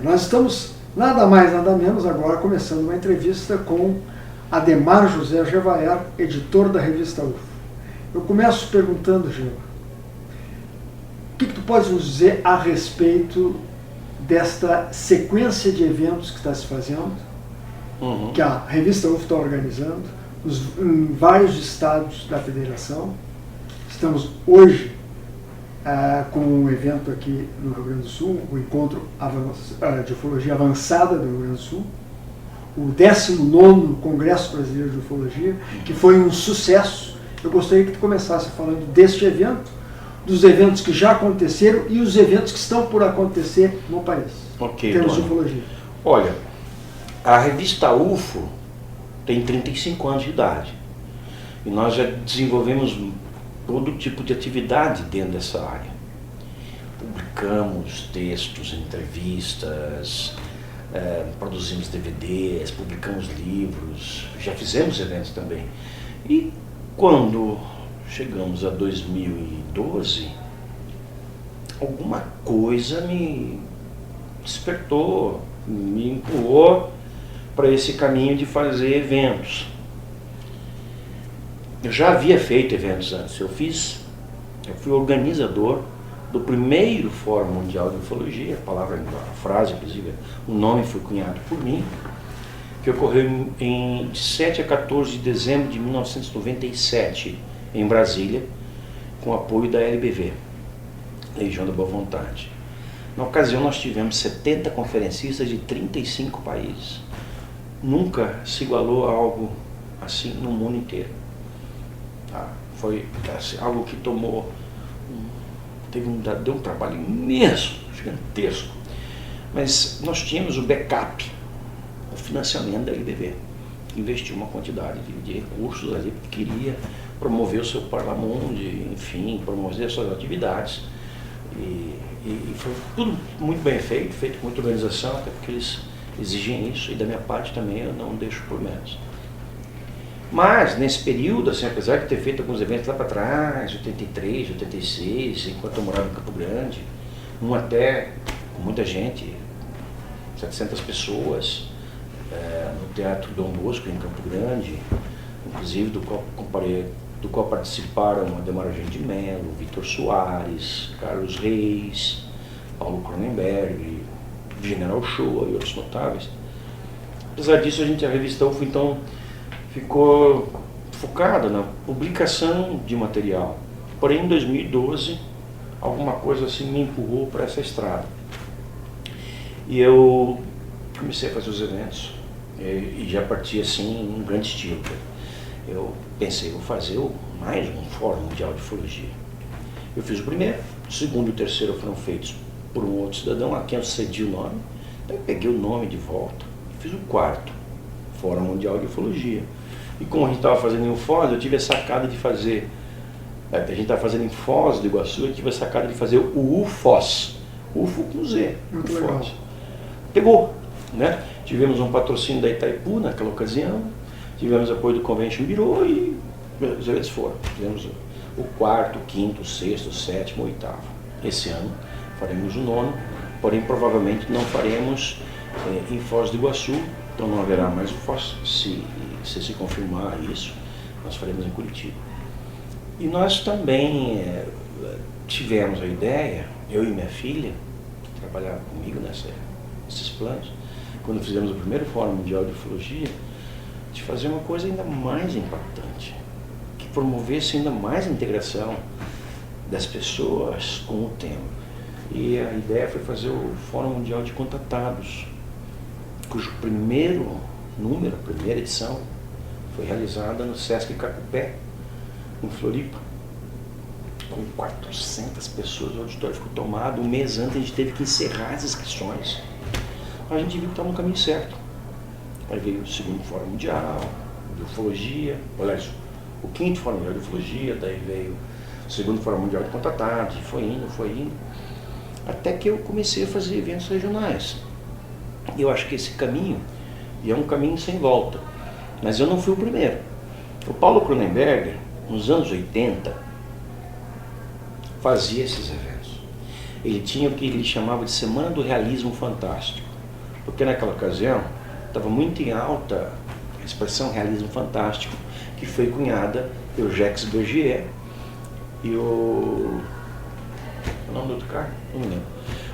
Nós estamos, nada mais, nada menos, agora começando uma entrevista com Ademar José Gevaert, editor da revista UFO. Eu começo perguntando, Geva, o que tu podes nos dizer a respeito desta sequência de eventos que está se fazendo, que a revista UFO está organizando, em vários estados da federação. Estamos hoje com um evento aqui no Rio Grande do Sul, o Encontro de Ufologia Avançada do Rio Grande do Sul, o 19º Congresso Brasileiro de Ufologia, que foi um sucesso. Eu gostaria que tu começasse falando deste evento, dos eventos que já aconteceram e os eventos que estão por acontecer no país, em termos de ufologia. Olha, a revista UFO tem 35 anos de idade e nós já desenvolvemos todo tipo de atividade dentro dessa área. Publicamos textos, entrevistas, produzimos DVDs, publicamos livros, já fizemos eventos também. E quando chegamos a 2012, alguma coisa me despertou, me empurrou para esse caminho de fazer eventos. Eu já havia feito eventos antes. Eu fui organizador do primeiro Fórum Mundial de Ufologia, a frase, inclusive, o nome foi cunhado por mim, que ocorreu de 7 a 14 de dezembro de 1997, em Brasília, com apoio da LBV, Legião da Boa Vontade. Na ocasião nós tivemos 70 conferencistas de 35 países. Nunca se igualou a algo assim no mundo inteiro. Foi assim, algo que deu um trabalho imenso, gigantesco. Mas nós tínhamos o backup, o financiamento da LBV, que investiu uma quantidade de recursos ali, porque queria promover o seu parlamento, enfim, promover as suas atividades. E foi tudo muito bem feito com muita organização, até porque eles exigem isso, e da minha parte também eu não deixo por menos. Mas, nesse período, assim, apesar de ter feito alguns eventos lá para trás, 83, 86, enquanto eu morava em Campo Grande, até com muita gente, 700 pessoas, no Teatro Dom Bosco, em Campo Grande, inclusive do qual participaram Ademar de Mello, Vitor Soares, Carlos Reis, Paulo Cronenberg, General Shoa e outros notáveis. Apesar disso, a revista UFO, então, ficou focada na publicação de material. Porém, em 2012, alguma coisa assim me empurrou para essa estrada. E eu comecei a fazer os eventos e já parti assim em um grande estilo. Eu pensei, vou fazer mais um Fórum Mundial de Ufologia. Eu fiz o primeiro, o segundo e o terceiro foram feitos por um outro cidadão, a quem eu cedi o nome. Então eu peguei o nome de volta e fiz o quarto Fórum Mundial de Ufologia. E como a gente estava fazendo em Foz, eu tive a sacada de fazer, a gente estava fazendo em Foz do Iguaçu, eu tive a sacada de fazer o UFOS, UFO com Z, muito legal. Pegou, né? Tivemos um patrocínio da Itaipu naquela ocasião, tivemos apoio do Convention Bureau e os eventos foram. Tivemos o quarto, o quinto, o sexto, o sétimo, o oitavo. Esse ano faremos o nono, porém provavelmente não faremos em Foz do Iguaçu, então não haverá mais o FOS, se confirmar isso, nós faremos em Curitiba. E nós também tivemos a ideia, eu e minha filha, que trabalharam comigo nesses planos, quando fizemos o primeiro Fórum Mundial de Ufologia, de fazer uma coisa ainda mais impactante, que promovesse ainda mais a integração das pessoas com o tema. E a ideia foi fazer o Fórum Mundial de Contatados, cujo primeiro número, a primeira edição, foi realizada no Sesc Cacupé, em Floripa, com 400 pessoas. O auditório ficou tomado. Um mês antes a gente teve que encerrar as inscrições. A gente viu que estava no caminho certo. Aí veio o segundo Fórum Mundial de Ufologia, aliás, o quinto Fórum Mundial de Ufologia, daí veio o segundo Fórum Mundial de Contatados, e foi indo, até que eu comecei a fazer eventos regionais. Eu acho que esse caminho, e é um caminho sem volta, mas eu não fui o primeiro. O Paulo Cronenberg, nos anos 80, fazia esses eventos. Ele tinha o que ele chamava de Semana do Realismo Fantástico. porque naquela ocasião estava muito em alta a expressão realismo fantástico, que foi cunhada pelo Jacques Bergier e o nome do outro cara? Não me lembro.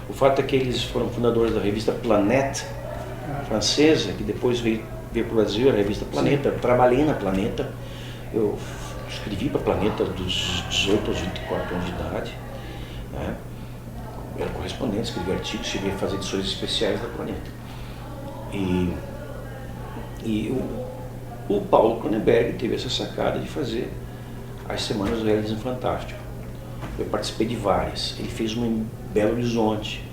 O fato é que eles foram fundadores da revista Planète, francesa, que depois veio para o Brasil, a revista Planeta. Eu trabalhei na Planeta, eu escrevi para a Planeta dos 18 aos 24 anos de idade, né? Eu era correspondente, escrevi artigos, cheguei a fazer edições especiais da Planeta. E o Paulo Cronenberg teve essa sacada de fazer as Semanas do Realismo Fantástico. Eu participei de várias. Ele fez uma em Belo Horizonte,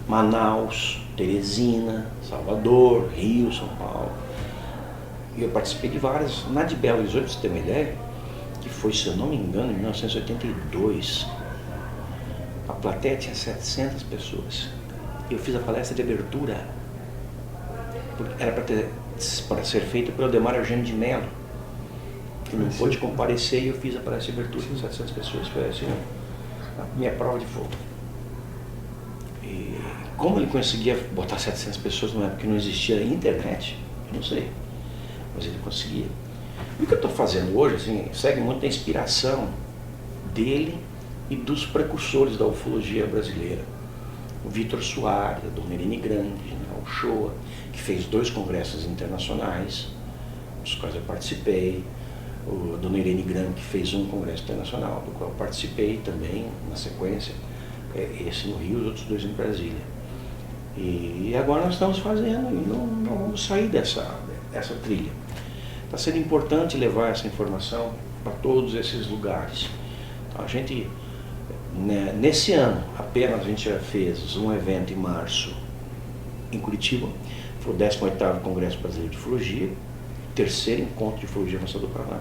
Manaus, Teresina, Salvador, Rio, São Paulo. E eu participei de várias. Na de Belo Horizonte, pra você ter uma ideia, que foi, se eu não me engano, em 1982, a plateia tinha 700 pessoas. Eu fiz a palestra de abertura, porque era para ser feita pelo Ademar Eugênio de Mello, que não pôde comparecer, e eu fiz a palestra de abertura com 700 pessoas. Foi assim, a minha prova de fogo. E como ele conseguia botar 700 pessoas numa época que não existia internet, eu não sei, mas ele conseguia. E o que eu estou fazendo hoje, assim, segue muito da inspiração dele e dos precursores da ufologia brasileira. O Vitor Soares, a Dona Irene Grande, o Shoa, que fez 2 congressos internacionais, dos quais eu participei. O Dona Irene Grande, que fez um congresso internacional, do qual eu participei também, na sequência, esse no Rio, os outros 2 em Brasília. E agora nós estamos fazendo, e não vamos sair dessa trilha. Está sendo importante levar essa informação para todos esses lugares. Então, a gente, né, nesse ano, apenas a gente já fez um evento em março, em Curitiba, foi o 18º Congresso Brasileiro de Ufologia, 3º Encontro de Ufologia Avançada do Paraná,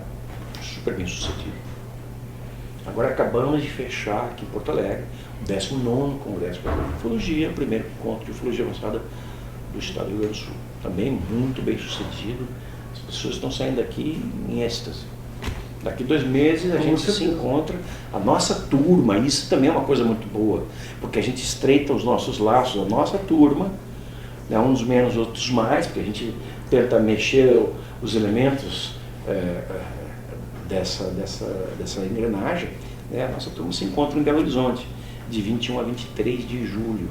super bem sucedido. Agora acabamos de fechar aqui em Porto Alegre o 19º Congresso Brasileiro de Ufologia, o 1º Encontro de Ufologia Avançada do Estado do Rio Grande do Sul. Também muito bem sucedido, as pessoas estão saindo daqui em êxtase. Daqui 2 meses a gente se encontra, a nossa turma, isso também é uma coisa muito boa, porque a gente estreita os nossos laços, a nossa turma, né, uns menos, outros mais, porque a gente tenta mexer os elementos dessa engrenagem, né? A nossa turma se encontra em Belo Horizonte, de 21 a 23 de julho.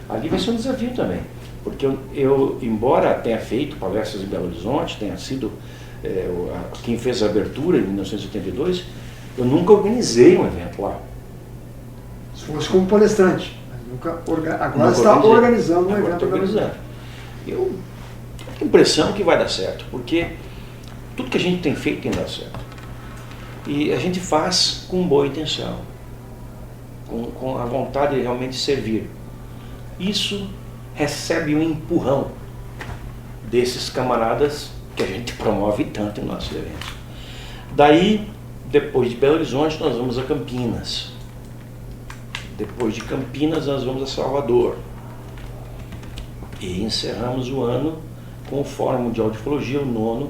Ali vai ser um desafio também, porque eu embora tenha feito palestras em Belo Horizonte, tenha sido quem fez a abertura em 1982, eu nunca organizei um evento lá. Se fosse como palestrante, agora está organizando um evento. Eu tenho a impressão que vai dar certo, porque tudo que a gente tem feito tem dado certo. E a gente faz com boa intenção, com a vontade de realmente servir. Isso recebe um empurrão desses camaradas que a gente promove tanto em nossos eventos. Daí, depois de Belo Horizonte, nós vamos a Campinas. Depois de Campinas, nós vamos a Salvador. E encerramos o ano com o Fórum Mundial de Ufologia, o 9º,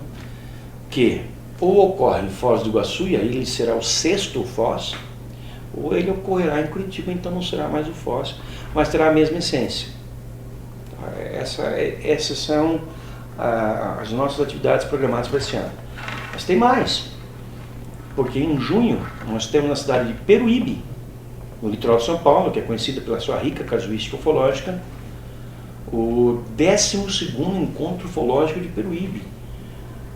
que ou ocorre em Foz do Iguaçu, e aí ele será o 6º Foz, ou ele ocorrerá em Curitiba, então não será mais o Foz, mas terá a mesma essência. Essas são as nossas atividades programadas para esse ano. Mas tem mais, porque em junho nós temos na cidade de Peruíbe, no litoral de São Paulo, que é conhecida pela sua rica casuística ufológica, o 12º Encontro Ufológico de Peruíbe.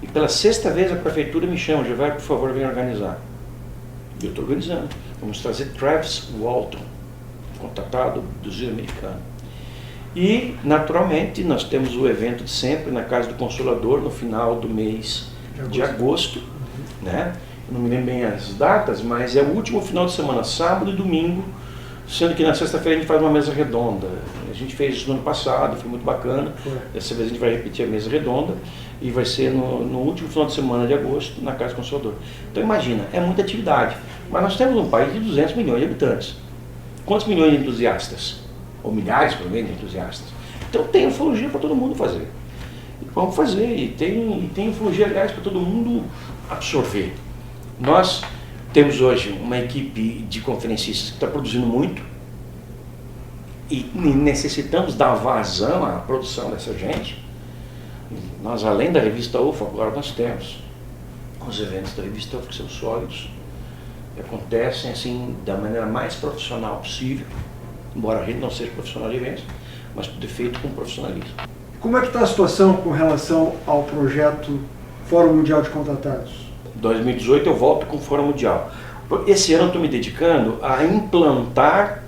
E pela 6ª vez a prefeitura me chama: Gevaer, por favor, venha organizar. E eu estou organizando. Vamos trazer Travis Walton, contatado do Zio Americano. E, naturalmente, nós temos o evento de sempre na Casa do Consolador, no final do mês de agosto. Né? Eu não me lembro bem as datas, mas é o último final de semana, sábado e domingo, sendo que na sexta-feira a gente faz uma mesa redonda. A gente fez isso no ano passado, foi muito bacana. Dessa vez a gente vai repetir a mesa redonda e vai ser no último final de semana de agosto, na Casa do Consolador. Então imagina, é muita atividade. Mas nós temos um país de 200 milhões de habitantes. Quantos milhões de entusiastas? Ou milhares, pelo menos, de entusiastas. Então tem ufologia para todo mundo fazer. E vamos fazer. E tem ufologia, aliás, para todo mundo absorver. Nós temos hoje uma equipe de conferencistas que está produzindo muito. e necessitamos dar vazão à produção dessa gente. Nós, além da revista UFO, agora nós temos os eventos da revista UFO, que são sólidos, que acontecem assim da maneira mais profissional possível, embora a gente não seja profissional de eventos, mas tudo é feito com profissionalismo. Como é que está a situação com relação ao projeto Fórum Mundial de Contratados? Em 2018 eu volto com o Fórum Mundial. Esse ano eu estou me dedicando a implantar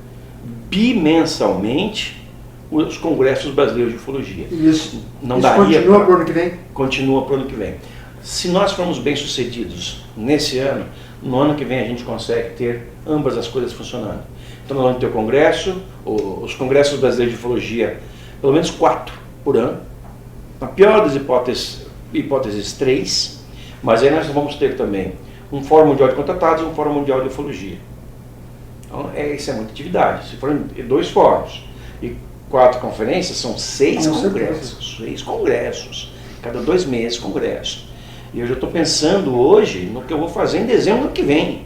bimensalmente os congressos brasileiros de ufologia. Isso não daria continua para o ano que vem? Continua para o ano que vem. Se nós formos bem sucedidos nesse ano, no ano que vem a gente consegue ter ambas as coisas funcionando. Então nós vamos ter o congresso, os congressos brasileiros de ufologia, pelo menos 4 por ano. Na pior das hipóteses 3, mas aí nós vamos ter também um Fórum Mundial de Contratados e um Fórum Mundial de Ufologia. Então isso é muita atividade. Se forem 2 fóruns e 4 conferências, são 6 congressos. 6 congressos. Cada 2 meses, congresso. E eu já estou pensando hoje no que eu vou fazer em dezembro do ano que vem.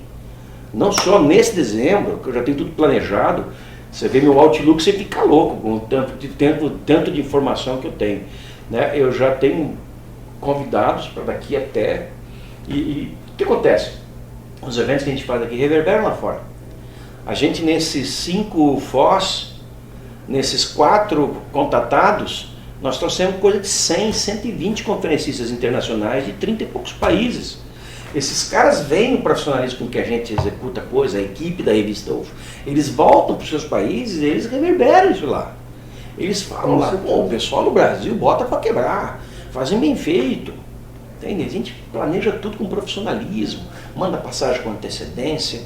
Não só nesse dezembro, que eu já tenho tudo planejado. Você vê meu Outlook, você fica louco com o tanto de informação que eu tenho. Né? Eu já tenho convidados para daqui até... E o que acontece? Os eventos que a gente faz aqui reverberam lá fora. A gente, nesses 5 FOS, nesses 4 contatados, nós trouxemos coisa de 100, 120 conferencistas internacionais de 30 e poucos países. Esses caras veem o profissionalismo com que a gente executa a coisa, a equipe da revista UFO, eles voltam para os seus países e eles reverberam isso lá. Eles falam lá, pô, o pessoal no Brasil bota para quebrar, fazem bem feito. Entende? A gente planeja tudo com profissionalismo, manda passagem com antecedência,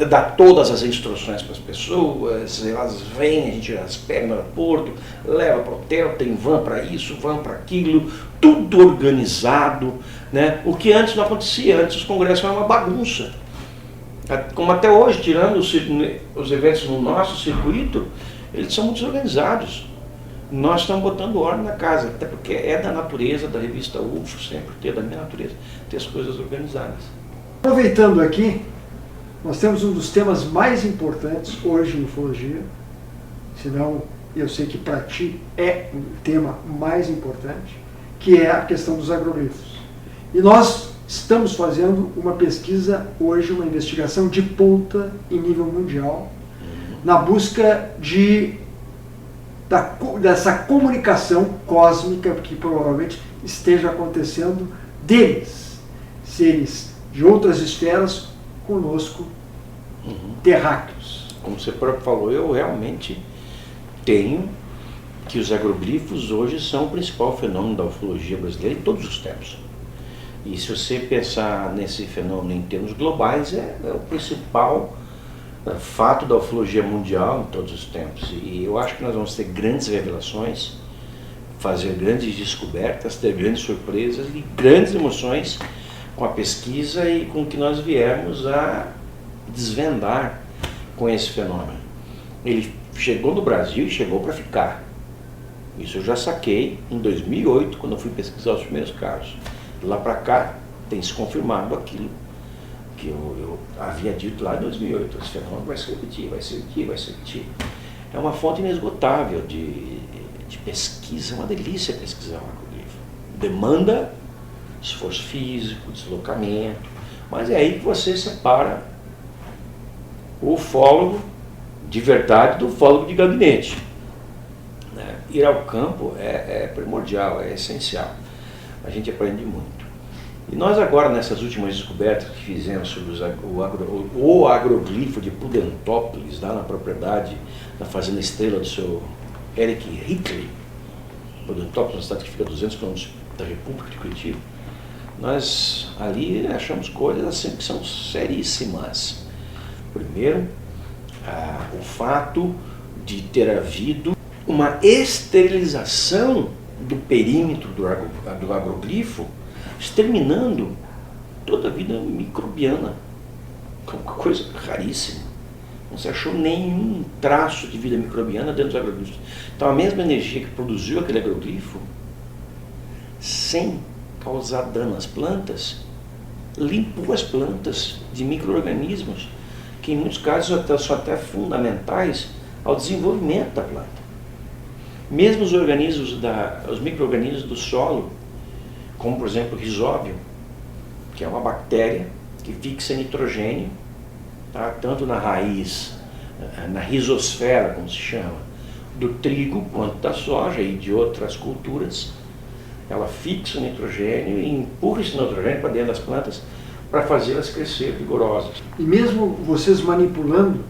dá todas as instruções para as pessoas, elas vêm, a gente as pega no aeroporto, leva para o hotel, tem van para isso, van para aquilo, tudo organizado, né? O que antes não acontecia, antes os congressos eram uma bagunça. Como até hoje, tirando os eventos no nosso circuito, eles são muito desorganizados. Nós estamos botando ordem na casa, até porque é da natureza da revista UFO, sempre ter da minha natureza, ter as coisas organizadas. Aproveitando aqui, nós temos um dos temas mais importantes hoje em ufologia, senão eu sei que para ti é o tema mais importante, que é a questão dos agroglifos. E nós estamos fazendo uma pesquisa hoje, uma investigação de ponta em nível mundial, na busca dessa comunicação cósmica que provavelmente esteja acontecendo deles, seres de outras esferas, conosco, terráqueos. Como você próprio falou, eu realmente tenho que os agroglifos hoje são o principal fenômeno da ufologia brasileira em todos os tempos. E se você pensar nesse fenômeno em termos globais, é o principal fato da ufologia mundial em todos os tempos. E eu acho que nós vamos ter grandes revelações, fazer grandes descobertas, ter grandes surpresas e grandes emoções com a pesquisa e com o que nós viermos a desvendar com esse fenômeno. Ele chegou no Brasil e chegou para ficar. Isso eu já saquei em 2008, quando eu fui pesquisar os primeiros casos. De lá para cá tem se confirmado aquilo que eu havia dito lá em 2008. Esse fenômeno vai se repetir, vai se repetir, vai se repetir. É uma fonte inesgotável de pesquisa, é uma delícia pesquisar um agroglifo. Demanda esforço físico, deslocamento, mas é aí que você separa o ufólogo de verdade do ufólogo de gabinete. Né? Ir ao campo é primordial, é essencial. A gente aprende muito. E nós agora, nessas últimas descobertas que fizemos sobre o agroglifo de Prudentópolis, lá na propriedade da Fazenda Estrela do seu Eric Hickley, Prudentópolis, uma cidade que fica a 200 km da República de Curitiba, nós ali achamos coisas assim que são seríssimas. Primeiro, o fato de ter havido uma esterilização do perímetro do agroglifo, exterminando toda a vida microbiana, que é uma coisa raríssima. Não se achou nenhum traço de vida microbiana dentro dos agroglifos. Então a mesma energia que produziu aquele agroglifo, sem causar dano às plantas, limpou as plantas de micro-organismos, que em muitos casos são até fundamentais ao desenvolvimento da planta. Mesmo os organismos, os micro-organismos do solo, como por exemplo o risóbio, que é uma bactéria que fixa nitrogênio, tá? Tanto na raiz, na rizosfera, como se chama, do trigo quanto da soja e de outras culturas. Ela fixa o nitrogênio e empurra esse nitrogênio para dentro das plantas para fazê-las crescer vigorosas. E mesmo vocês manipulando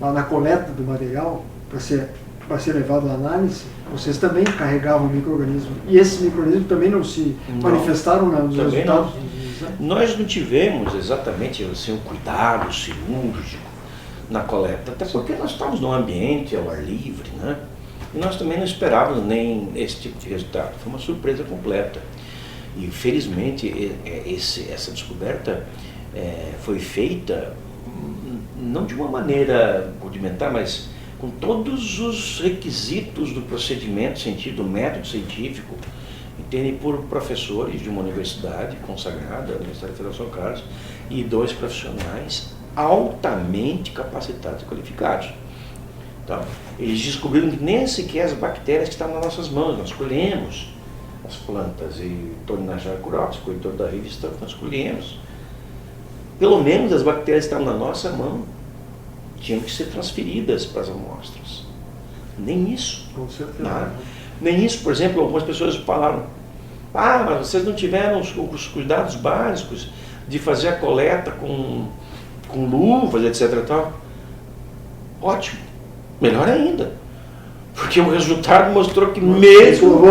lá na coleta do material para ser levado à análise, vocês também carregavam o micro-organismo. E esses micro-organismos também não se manifestaram nos resultados? Nós não tivemos exatamente assim, um cuidado cirúrgico na coleta, até porque nós estávamos num ambiente ao ar livre, né? E nós também não esperávamos nem esse tipo de resultado. Foi uma surpresa completa. E felizmente essa descoberta foi feita não de uma maneira rudimentar, mas com todos os requisitos do procedimento científico, do método científico, entende, por professores de uma universidade consagrada, a Universidade Federal de São Carlos, e 2 profissionais altamente capacitados e qualificados. Então, eles descobriram que nem sequer as bactérias que estavam nas nossas mãos, nós colhemos as plantas, e Tony Najar-Kurovsky, coeditor da revista, nós colhemos. Pelo menos as bactérias que estavam na nossa mão tinham que ser transferidas para as amostras. Nem isso. Com certeza. Nada. Nem isso, por exemplo, algumas pessoas falaram, mas vocês não tiveram os cuidados básicos de fazer a coleta com luvas, etc. Tal. Ótimo, melhor ainda, porque o resultado mostrou que mesmo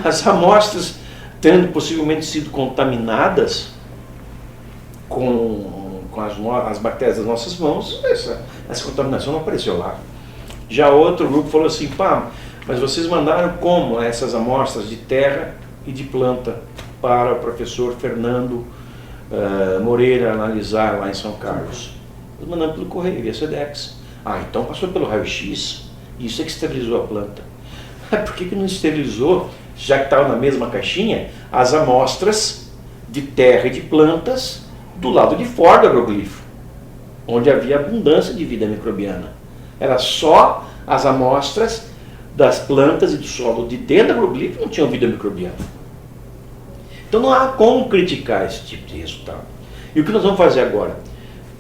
as amostras tendo possivelmente sido contaminadas com as bactérias das nossas mãos, essa contaminação não apareceu lá. Já outro grupo falou assim, mas vocês mandaram como essas amostras de terra e de planta para o professor Fernando Moreira analisar lá em São Carlos? Nós mandamos pelo correio, via Sedex. Então passou pelo raio-x, isso é que esterilizou a planta. Por que não esterilizou, já que estava na mesma caixinha, as amostras de terra e de plantas do lado de fora do agroglifo, onde havia abundância de vida microbiana? Era só as amostras das plantas e do solo de dentro do agroglifo que não tinham vida microbiana. Então não há como criticar esse tipo de resultado. E o que nós vamos fazer agora?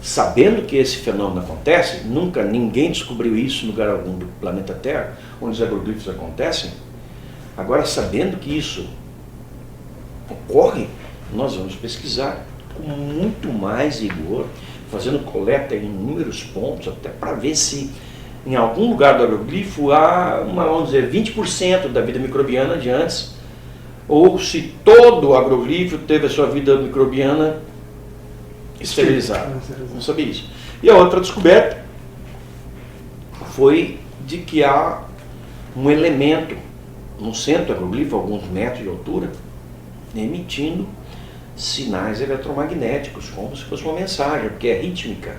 Sabendo que esse fenômeno acontece, nunca ninguém descobriu isso em lugar algum do planeta Terra, onde os agroglifos acontecem, agora sabendo que isso ocorre, nós vamos pesquisar com muito mais rigor, fazendo coleta em inúmeros pontos, até para ver se em algum lugar do agroglifo há, vamos dizer, 20% da vida microbiana de antes, ou se todo o agroglifo teve a sua vida microbiana esterilizada. Não sabia isso. E a outra descoberta foi de que há um elemento no centro do agroglifo, alguns metros de altura, emitindo sinais eletromagnéticos, como se fosse uma mensagem, porque é rítmica,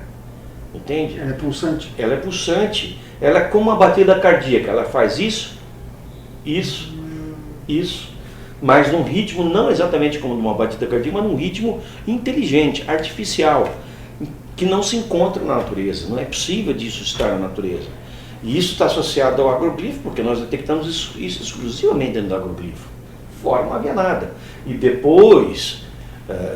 entende? Ela é pulsante. Ela é pulsante, ela é como uma batida cardíaca, ela faz isso, mas num ritmo não exatamente como uma batida cardíaca, mas num ritmo inteligente, artificial, que não se encontra na natureza, não é possível disso estar na natureza. E isso está associado ao agroglifo, porque nós detectamos isso exclusivamente dentro do agroglifo. Fora não havia nada. E depois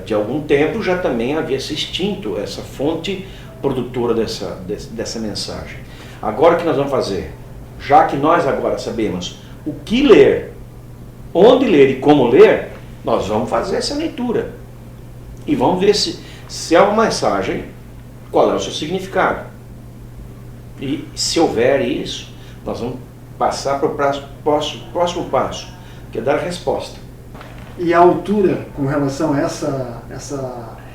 de algum tempo já também havia se extinto essa fonte produtora dessa mensagem. Agora o que nós vamos fazer? Já que nós agora sabemos o que ler, onde ler e como ler, nós vamos fazer essa leitura. E vamos ver se é uma mensagem, qual é o seu significado. E se houver isso, nós vamos passar para o próximo passo, que é dar a resposta. E a altura com relação a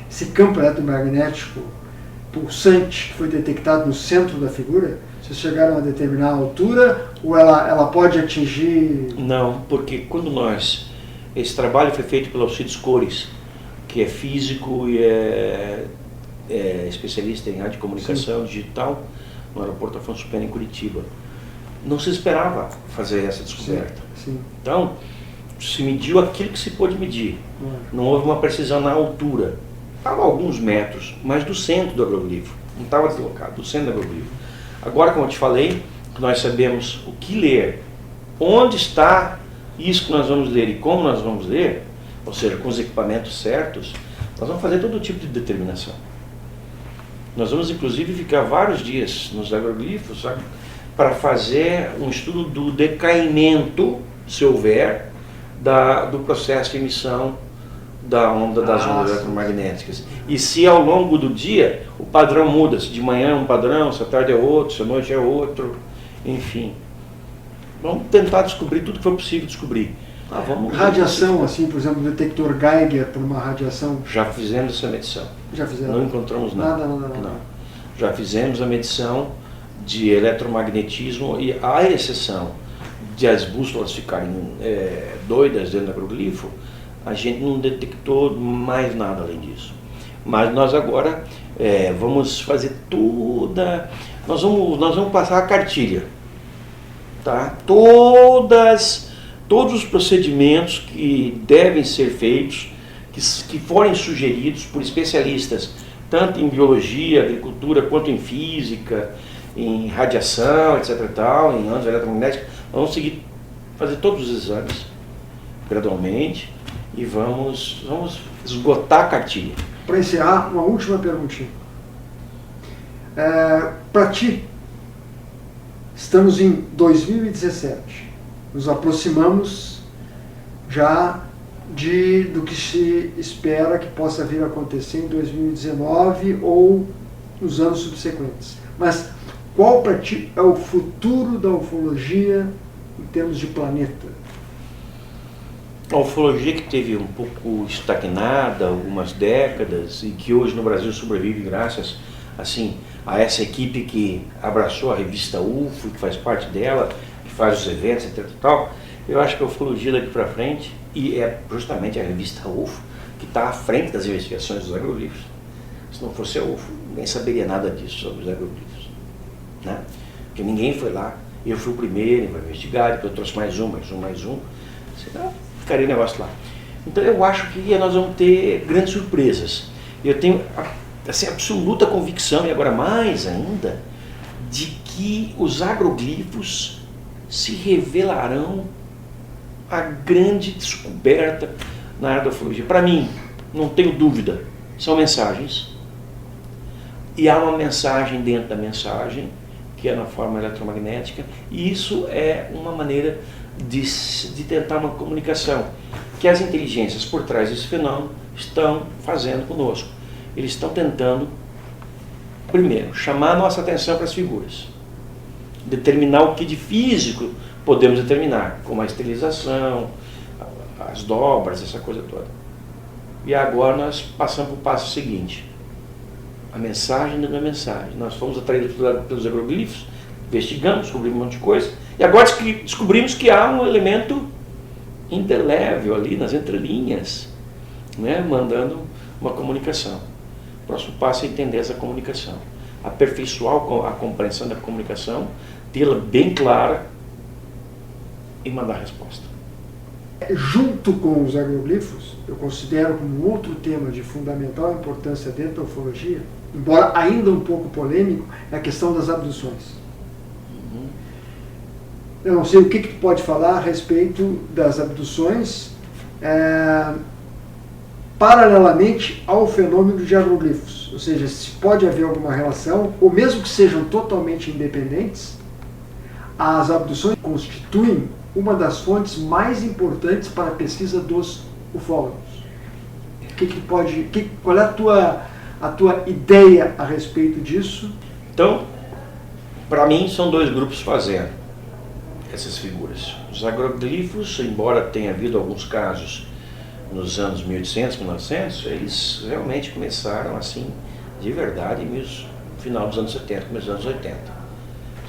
esse campo eletromagnético pulsante que foi detectado no centro da figura, vocês chegaram a determinar a altura ou ela pode atingir... Não, porque quando esse trabalho foi feito pelo Alcides Cores, que é físico e é especialista em área de comunicação digital, no aeroporto Afonso Pena, em Curitiba. Não se esperava fazer essa descoberta. Sim. Então, se mediu aquilo que se pôde medir. Não houve uma precisão na altura. Estava a alguns metros, mas do centro do agroglifo. Não estava deslocado, do centro do agroglifo. Agora, como eu te falei, nós sabemos o que ler, onde está isso que nós vamos ler e como nós vamos ler, ou seja, com os equipamentos certos, nós vamos fazer todo tipo de determinação. Nós vamos, inclusive, ficar vários dias nos agroglifos, sabe, para fazer um estudo do decaimento, se houver, do processo de emissão da onda das ondas eletromagnéticas. E se ao longo do dia o padrão muda, se de manhã é um padrão, se à tarde é outro, se à noite é outro, enfim. Vamos tentar descobrir tudo que for possível descobrir. Radiação, assim, por exemplo, detector Geiger por uma radiação. Já fizemos essa medição. Já fizeram? Não encontramos nada. Não. Já fizemos a medição de eletromagnetismo e, à exceção de as bússolas ficarem doidas dentro do agroglifo, a gente não detectou mais nada além disso. Mas nós agora vamos fazer toda... Nós vamos passar a cartilha. Tá? Todos os procedimentos que devem ser feitos, que forem sugeridos por especialistas, tanto em biologia, agricultura, quanto em física, em radiação, etc. e tal, em ondas eletromagnéticas, vamos seguir, fazer todos os exames gradualmente e vamos esgotar a cartilha. Para encerrar, uma última perguntinha. Para ti, estamos em 2017, nos aproximamos já do que se espera que possa vir a acontecer em 2019 ou nos anos subsequentes. Mas qual para ti é o futuro da ufologia em termos de planeta? A ufologia que teve um pouco estagnada algumas décadas e que hoje no Brasil sobrevive graças assim a essa equipe que abraçou a revista UFO, que faz parte dela, que faz os eventos, etc. e tal. Eu acho que a ufologia daqui para frente, e é justamente a revista UFO que está à frente das investigações dos agroglifos. Se não fosse a UFO, ninguém saberia nada disso sobre os agroglifos, né? Porque ninguém foi lá. Eu fui o primeiro a investigar, depois eu trouxe mais um, senão ficaria o negócio lá. Então eu acho que nós vamos ter grandes surpresas. Eu tenho assim, absoluta convicção, e agora mais ainda, de que os agroglifos se revelarão a grande descoberta na área da ufologia. Para mim, não tenho dúvida, são mensagens, e há uma mensagem dentro da mensagem, que é na forma eletromagnética, e isso é uma maneira de tentar uma comunicação que as inteligências por trás desse fenômeno estão fazendo conosco. Eles estão tentando, primeiro, chamar a nossa atenção para as figuras, determinar o que de físico podemos determinar, como a esterilização, as dobras, essa coisa toda. E agora nós passamos para o passo seguinte, a mensagem dentro da mensagem. Nós fomos atraídos pelos agroglifos, investigamos, descobrimos um monte de coisa, e agora descobrimos que há um elemento indelével ali nas entrelinhas, né, mandando uma comunicação. O próximo passo é entender essa comunicação, aperfeiçoar a compreensão da comunicação, tê-la bem clara e mandar a resposta. Junto com os agroglifos, eu considero como outro tema de fundamental importância dentro da ufologia, embora ainda um pouco polêmico, é a questão das abduções. Eu não sei o que tu pode falar a respeito das abduções paralelamente ao fenômeno de agroglifos. Ou seja, se pode haver alguma relação, ou mesmo que sejam totalmente independentes, as abduções constituem uma das fontes mais importantes para a pesquisa dos ufólogos. Qual é a tua ideia a respeito disso? Então, para mim, são dois grupos fazendo essas figuras. Os agroglifos, embora tenha havido alguns casos nos anos 1800, 1900, eles realmente começaram assim, de verdade, no final dos anos 70, começo dos anos 80.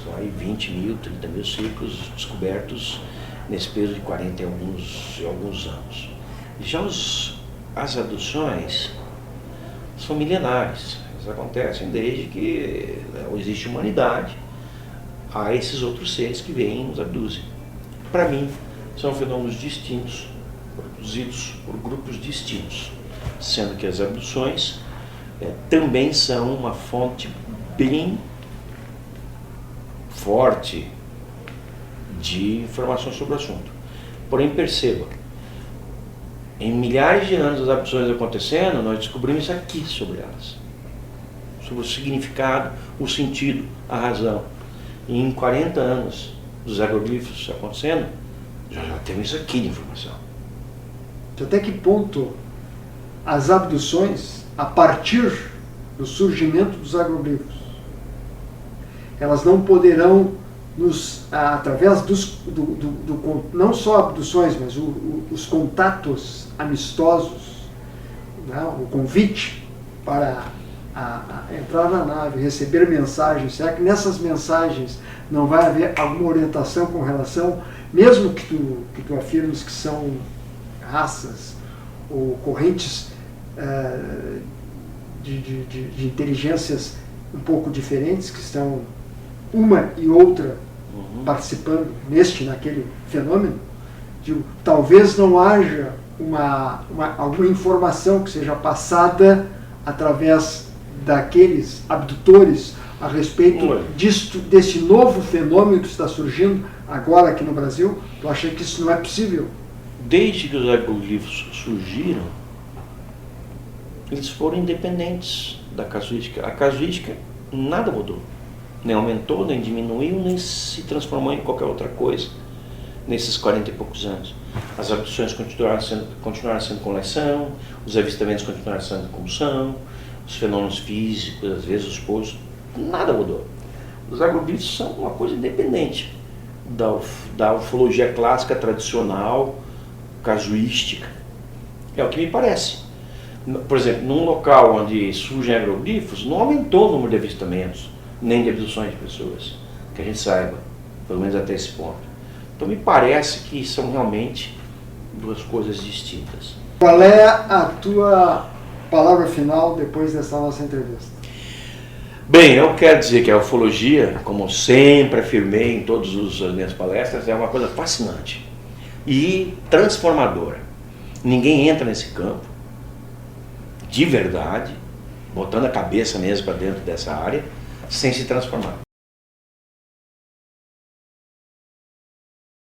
São aí 20 mil, 30 mil ciclos descobertos nesse período de 40 e alguns anos. Já as abduções são milenares, elas acontecem desde que existe humanidade, há esses outros seres que vêm e nos abduzem. Para mim, são fenômenos distintos, produzidos por grupos distintos, sendo que as abduções também são uma fonte bem forte de informação sobre o assunto. Porém, perceba, em milhares de anos das abduções acontecendo, nós descobrimos isso aqui sobre elas. Sobre o significado, o sentido, a razão. E em 40 anos dos agroglifos acontecendo, já temos isso aqui de informação. Até que ponto as abduções, a partir do surgimento dos agroglifos, elas não poderão, através não só abduções, mas os contatos amistosos, né, o convite para entrar na nave, receber mensagens, será que nessas mensagens não vai haver alguma orientação com relação, mesmo que tu afirmes que são raças ou correntes de inteligências um pouco diferentes, que estão uma e outra participando naquele fenômeno? Talvez não haja alguma informação que seja passada através daqueles abdutores a respeito desse novo fenômeno que está surgindo agora aqui no Brasil. Tu acha que isso não é possível? Desde que os agroglifos surgiram, eles foram independentes da casuística. A casuística nada mudou. Nem aumentou, nem diminuiu, nem se transformou em qualquer outra coisa nesses 40 e poucos anos. As abduções continuaram sendo coleção, os avistamentos continuaram sendo como são, os fenômenos físicos, às vezes os pousos, nada mudou. Os agroglifos são uma coisa independente da ufologia clássica, tradicional, casuística. É o que me parece. Por exemplo, num local onde surgem agroglifos, não aumentou o número de avistamentos, nem de abduções de pessoas, que a gente saiba, pelo menos até esse ponto. Então me parece que são realmente duas coisas distintas. Qual é a tua palavra final depois dessa nossa entrevista? Bem, eu quero dizer que a ufologia, como sempre afirmei em todas as minhas palestras, é uma coisa fascinante e transformadora. Ninguém entra nesse campo de verdade, botando a cabeça mesmo para dentro dessa área, sem se transformar.